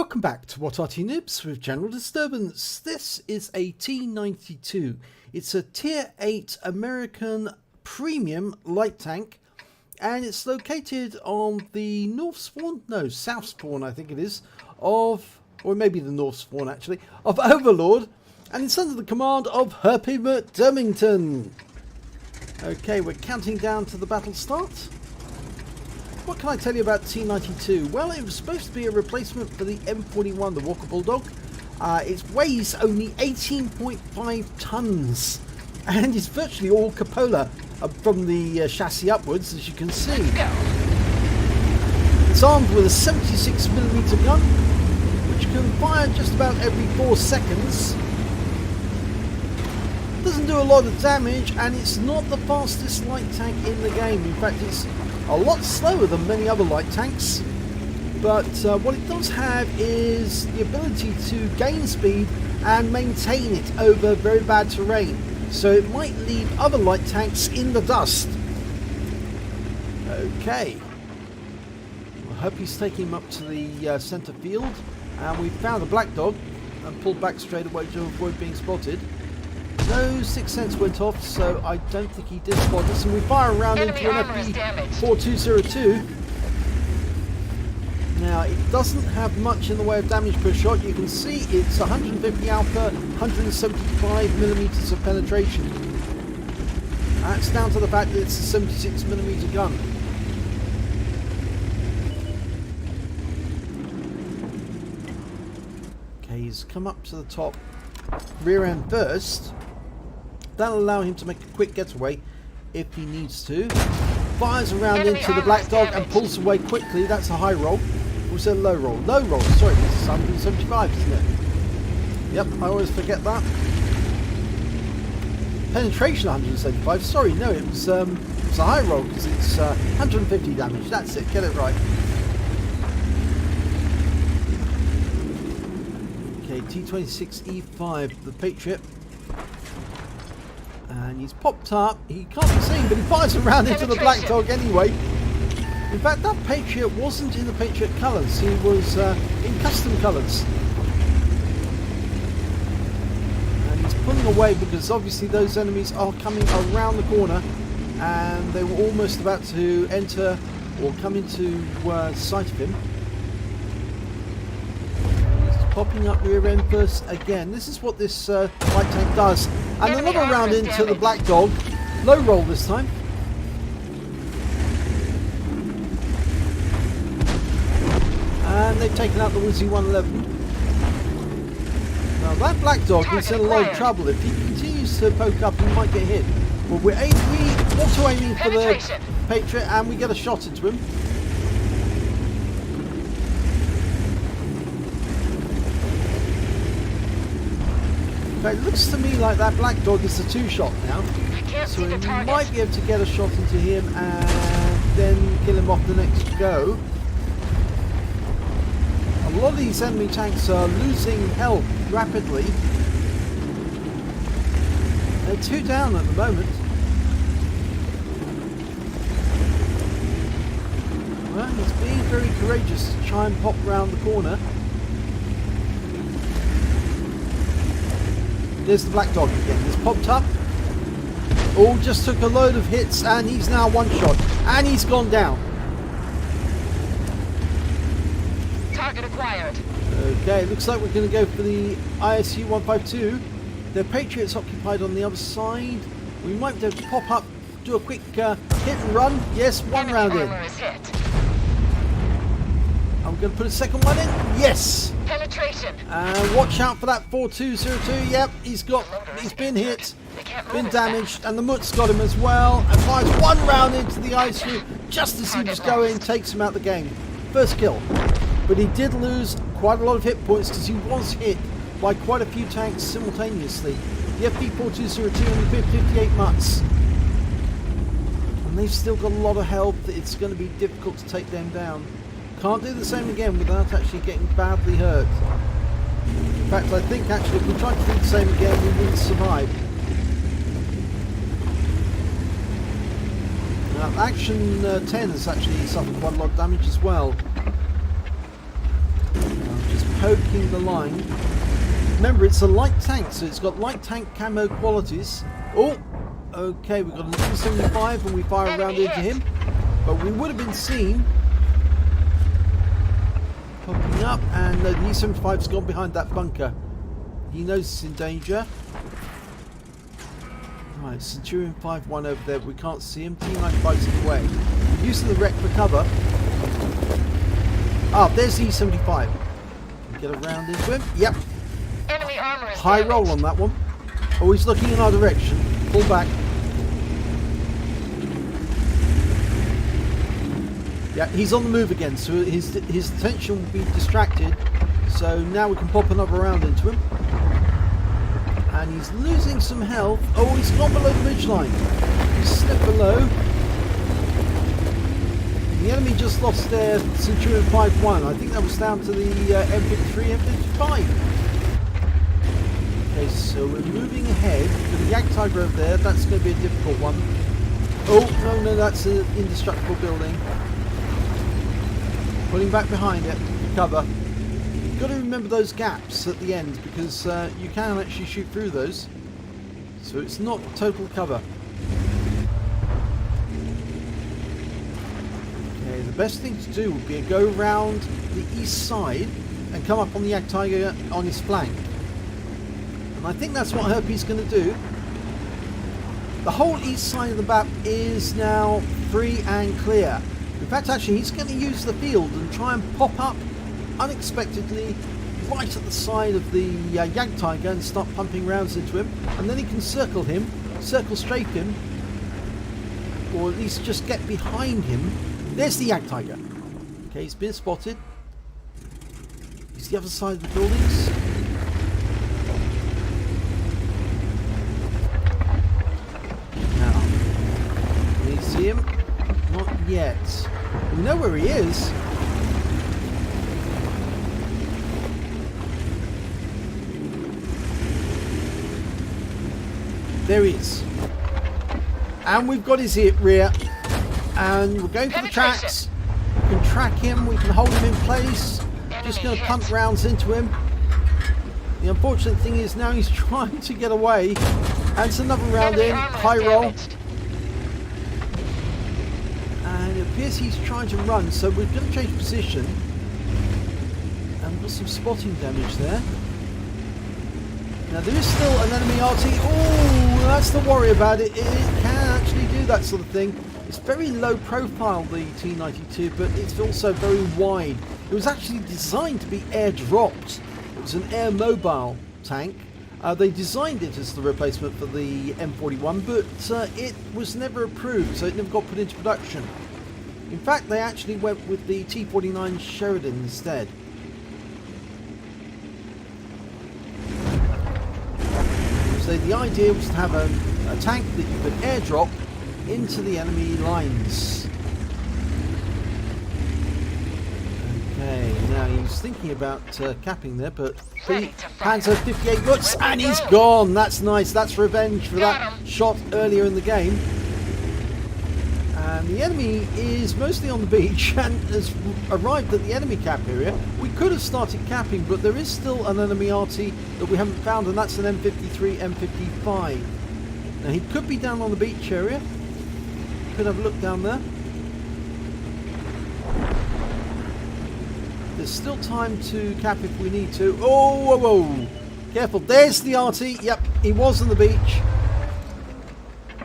Welcome back to What Arty Noobs with General Disturbance. This is a T92. It's a Tier 8 American Premium Light Tank, and it's located on the north spawn, no, south spawn I think it is, of, or maybe the north spawn actually, of Overlord, and it's under the command of Herpy McDermington. Okay, we're counting down to the battle start. What can I tell you about T92? Well, it was supposed to be a replacement for the M41, the Walker Bulldog. It weighs only 18.5 tons and is virtually all cupola from the chassis upwards, as you can see. It's armed with a 76mm gun, which can fire just about every 4 seconds. Doesn't do a lot of damage, and it's not the fastest light tank in the game. In fact, it's a lot slower than many other light tanks, but what it does have is the ability to gain speed and maintain it over very bad terrain, so it might leave other light tanks in the dust. Okay, I hope he's taking him up to the centre field, and we found a black dog and pulled back straight away to avoid being spotted. No sixth sense went off, so I don't think he did spot us, and we fire around into an FP4202. Now, it doesn't have much in the way of damage per shot. You can see it's 150 alpha, 175mm of penetration. That's down to the fact that it's a 76mm gun. Okay, he's come up to the top rear end first. That'll allow him to make a quick getaway if he needs to. Fires around into the black dog and pulls away quickly. That's a high roll. Or is it a low roll? Low roll, sorry, this is 175, isn't it? Yep, I always forget that. Penetration 175, sorry, no, it's a high roll because it's 150 damage. That's it, get it right. Okay, T26E5, the Patriot. And he's popped up. He can't be seen, but he fires around into the black dog anyway. In fact, that Patriot wasn't in the Patriot colours. He was in custom colours. And he's pulling away because obviously those enemies are coming around the corner, and they were almost about to enter or come into sight of him. Popping up rear end first again. This is what this light tank does. And another round into the black dog. Low roll this time. And they've taken out the Wizzy 111. Now that black dog is in a lot of trouble. If he continues to poke up, he might get hit. Well, we're auto-aiming for the Patriot, and we get a shot into him. It looks to me like that black dog is a two-shot now, so we might be able to get a shot into him and then kill him off the next go. A lot of these enemy tanks are losing health rapidly. They're 2 down at the moment. Well, he's being very courageous to try and pop round the corner. There's the black dog again. He's popped up. Oh, just took a load of hits, and he's now one shot. And he's gone down. Target acquired. Okay, looks like we're going to go for the ISU 152. The Patriot's occupied on the other side. We might be able to pop up, do a quick hit and run. Yes, one round in. I'm going to put a second one in. Yes. Penetration. And watch out for that 4202. Yep, he's been hit, been damaged, and the Mutt's got him as well. And fires one round into the ISU just as he was going, takes him out the game. First kill. But he did lose quite a lot of hit points because he was hit by quite a few tanks simultaneously. The FP4202 and the 58 Mutts. And they've still got a lot of health. It's going to be difficult to take them down. Can't do the same again without actually getting badly hurt. In fact, I think actually if we tried to do the same again, we wouldn't survive. Now, Action 10 has actually suffered quite a lot of damage as well. I'll just poking the line. Remember, it's a light tank, so it's got light tank camo qualities. Oh, okay, we've got an E75 and we fire a round into him. But we would have been seen. Popping up, and the E75's gone behind that bunker. He knows it's in danger. Right, Centurion 5-1 over there, but we can't see him. T95's in the way. Using the wreck for cover. Ah, there's the E75. Get around into him. Yep. Enemy armor is High damaged. roll on that one. Oh, he's looking in our direction. Pull back. Yeah, he's on the move again, so his attention will be distracted. So now we can pop another round into him. And he's losing some health. Oh, he's gone below the ridgeline. He's slipped below. The enemy just lost their Centurion 5-1. I think that was down to the M53, M55. Okay, so we're moving ahead. With the Jagdtiger over there, that's going to be a difficult one. Oh, no, that's an indestructible building. Pulling back behind it, cover. You've got to remember those gaps at the end, because you can actually shoot through those. So it's not total cover. Okay, the best thing to do would be to go around the east side and come up on the Jagdtiger on his flank. And I think that's what Herpy's going to do. The whole east side of the map is now free and clear. In fact, actually, he's going to use the field and try and pop up unexpectedly right at the side of the Jagdtiger and start pumping rounds into him. And then he can circle him, circle strafe him, or at least just get behind him. There's the Jagdtiger. Okay, he's been spotted. He's the other side of the buildings. Now, can you see him? Not yet. We know where he is. There he is. And we've got his rear. And we're going for the tracks. We can track him. We can hold him in place. Just going to pump rounds into him. The unfortunate thing is now he's trying to get away. And it's another round in. High roll. And it appears he's trying to run, so we're going to change position. And we've got some spotting damage there. Now there is still an enemy Arty. Oh, that's the worry about it. It can actually do that sort of thing. It's very low profile, the T92, but it's also very wide. It was actually designed to be air dropped. It was an air mobile tank. They designed it as the replacement for the M41, but it was never approved, so it never got put into production. In fact, they actually went with the T49 Sheridan instead. So the idea was to have a tank that you could airdrop into the enemy lines. Okay, now he's thinking about capping there, but Panzer 58 Lutz, and he's gone. That's nice. That's revenge for that shot earlier in the game. And the enemy is mostly on the beach and has arrived at the enemy cap area. We could have started capping, but there is still an enemy Arty that we haven't found, and that's an M53, M55. Now he could be down on the beach area. Could have a look down there. There's still time to cap if we need to. Oh, whoa, whoa. Careful. There's the Arty. Yep, he was on the beach.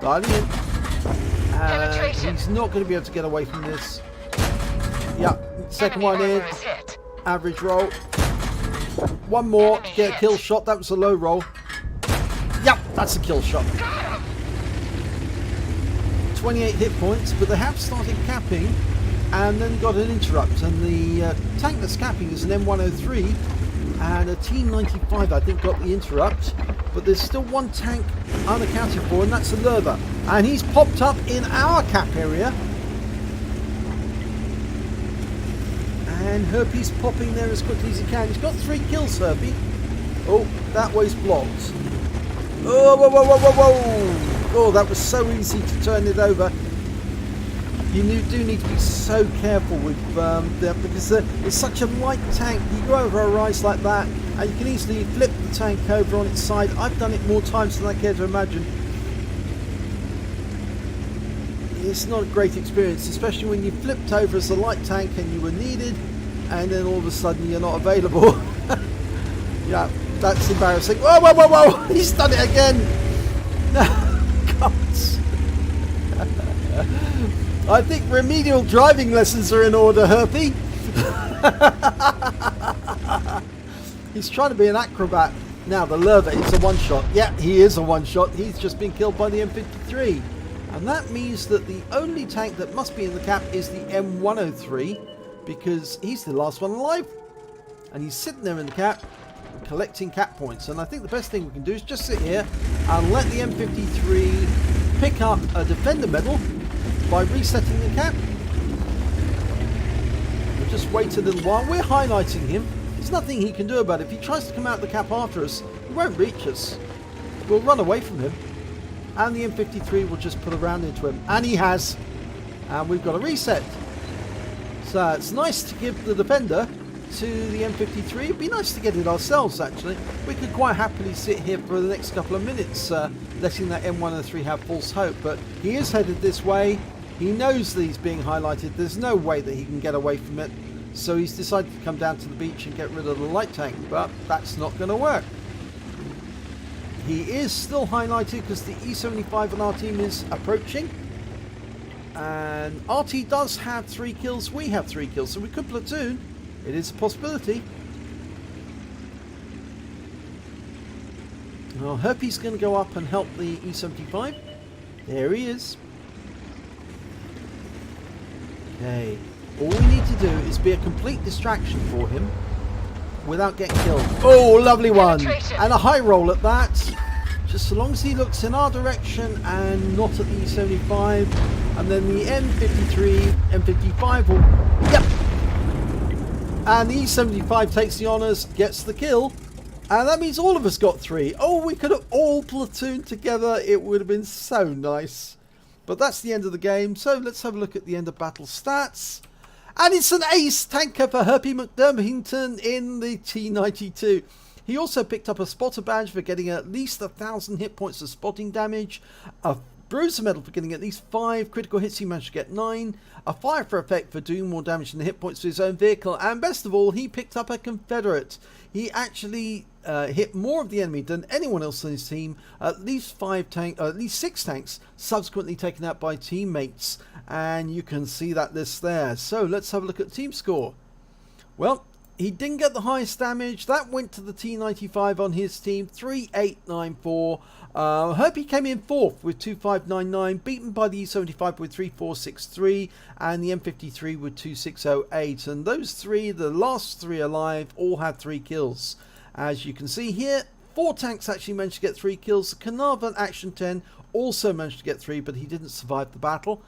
Dialing in. He's not going to be able to get away from this. Yep, second one in. Average roll. One more to get a kill shot. That was a low roll. Yep, that's a kill shot. 28 hit points, but they have started capping and then got an interrupt, and the tank that's capping is an M103 and a T95 I think got the interrupt, but there's still one tank unaccounted for, and that's a Lerva, and he's popped up in our cap area, and Herpy's popping there as quickly as he can. He's got 3 kills, Herpy. Oh, that way's blocked. Oh, whoa, whoa, whoa, whoa, whoa. Oh, that was so easy to turn it over. You do need to be so careful with that, because it's such a light tank. You go over a rise like that and you can easily flip the tank over on its side. I've done it more times than I care to imagine. It's not a great experience, especially when you flipped over as a light tank and you were needed, and then all of a sudden you're not available. Yeah, that's embarrassing. Whoa, whoa, whoa, whoa! He's done it again! God. I think remedial driving lessons are in order, Herpy. He's trying to be an acrobat. Now, the Lurva, it's a one-shot. Yeah, he is a one-shot. He's just been killed by the M53. And that means that the only tank that must be in the cap is the M103, because he's the last one alive. And he's sitting there in the cap, collecting cap points. And I think the best thing we can do is just sit here and let the M53 pick up a defender medal by resetting the cap. We'll just wait a little while. We're highlighting him. There's nothing he can do about it. If he tries to come out the cap after us, he won't reach us. We'll run away from him. And the M53 will just put a round into him. And he has. And we've got a reset. So it's nice to give the defender to the M53. It'd be nice to get it ourselves, actually. We could quite happily sit here for the next couple of minutes, letting that M103 have false hope. But he is headed this way. He knows that he's being highlighted. There's no way that he can get away from it. So he's decided to come down to the beach and get rid of the light tank. But that's not going to work. He is still highlighted because the E75 on our team is approaching. And Arty does have 3 kills. We have 3 kills. So we could platoon. It is a possibility. Well, Herpy's going to go up and help the E75. There he is. Okay. All we need to do is be a complete distraction for him without getting killed. Oh, lovely one. And a high roll at that. Just so long as he looks in our direction and not at the E75. And then the M53, M55 will... Yep. And the E75 takes the honours, gets the kill. And that means all of us got 3. Oh, we could have all platooned together. It would have been so nice. But that's the end of the game. So let's have a look at the end of battle stats. And it's an ace tanker for Herpy McDermington in the T92. He also picked up a spotter badge for getting at least 1,000 hit points of spotting damage. A bruiser medal for getting at least 5 critical hits. He managed to get 9. A fire for effect for doing more damage than the hit points to his own vehicle. And best of all, he picked up a Confederate. He actually hit more of the enemy than anyone else on his team. At least 6 tanks subsequently taken out by teammates. And you can see that list there. So let's have a look at the team score. Well, he didn't get the highest damage. That went to the T95 on his team, 3894. Herpy came in 4th with 2599, beaten by the E75 with 3463, and the M53 with 2608. And those 3, the last 3 alive, all had 3 kills. As you can see here, 4 tanks actually managed to get 3 kills. The Carnarvon Action 10 also managed to get 3, but he didn't survive the battle.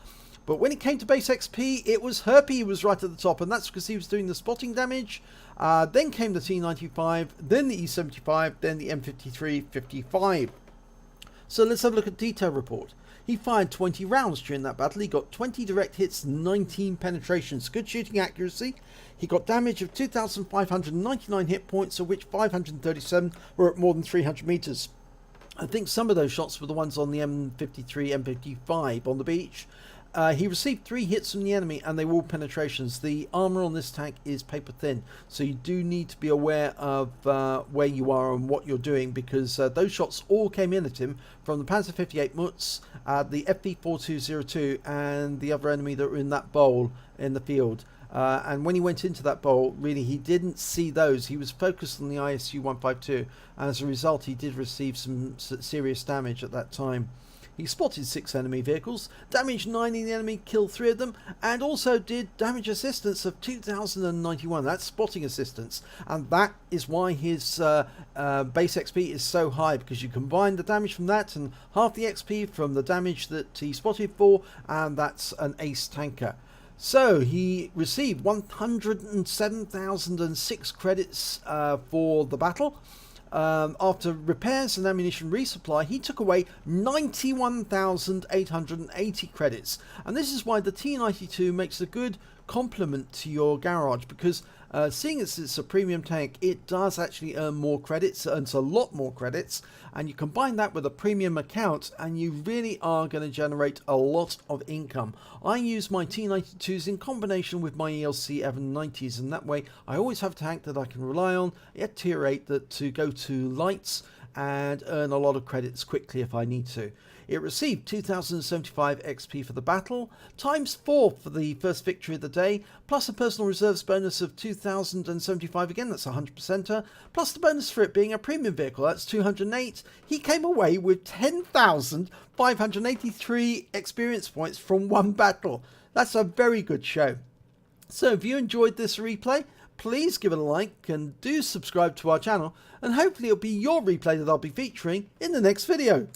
But when it came to base XP, it was Herpy who was right at the top, and that's because he was doing the spotting damage. Then came the T95, then the E75, then the M53 55. So let's have a look at detail report. He fired 20 rounds during that battle. He got 20 direct hits, 19 penetrations. Good shooting accuracy. He got damage of 2,599 hit points, of which 537 were at more than 300 meters. I think some of those shots were the ones on the M53, M55 on the beach. He received 3 hits from the enemy, and they were all penetrations. The armor on this tank is paper thin, so you do need to be aware of where you are and what you're doing, because those shots all came in at him from the Panzer 58 Mutz, the FV4202, and the other enemy that were in that bowl in the field. And when he went into that bowl, really he didn't see those. He was focused on the ISU 152, and as a result he did receive some serious damage at that time. He spotted 6 enemy vehicles, damaged 9 in the enemy, killed 3 of them, and also did damage assistance of 2,091. That's spotting assistance, and that is why his base XP is so high, because you combine the damage from that and half the XP from the damage that he spotted for, and that's an ace tanker. So he received 107,006 credits for the battle. after repairs and ammunition resupply, he took away 91,880 credits. And this is why the T92 makes a good complement to your garage, because seeing as it's a premium tank, it does actually earn more credits, earns a lot more credits, and you combine that with a premium account and you really are going to generate a lot of income. I use my T92s in combination with my ELC 790s, and that way I always have a tank that I can rely on at tier 8 that to go to lights and earn a lot of credits quickly if I need to. It received 2075 XP for the battle, times 4 for the first victory of the day, plus a personal reserves bonus of 2075 again, that's 100%er, plus the bonus for it being a premium vehicle, that's 208. He came away with 10,583 experience points from one battle. That's a very good show. So if you enjoyed this replay, please give it a like and do subscribe to our channel, and hopefully it'll be your replay that I'll be featuring in the next video.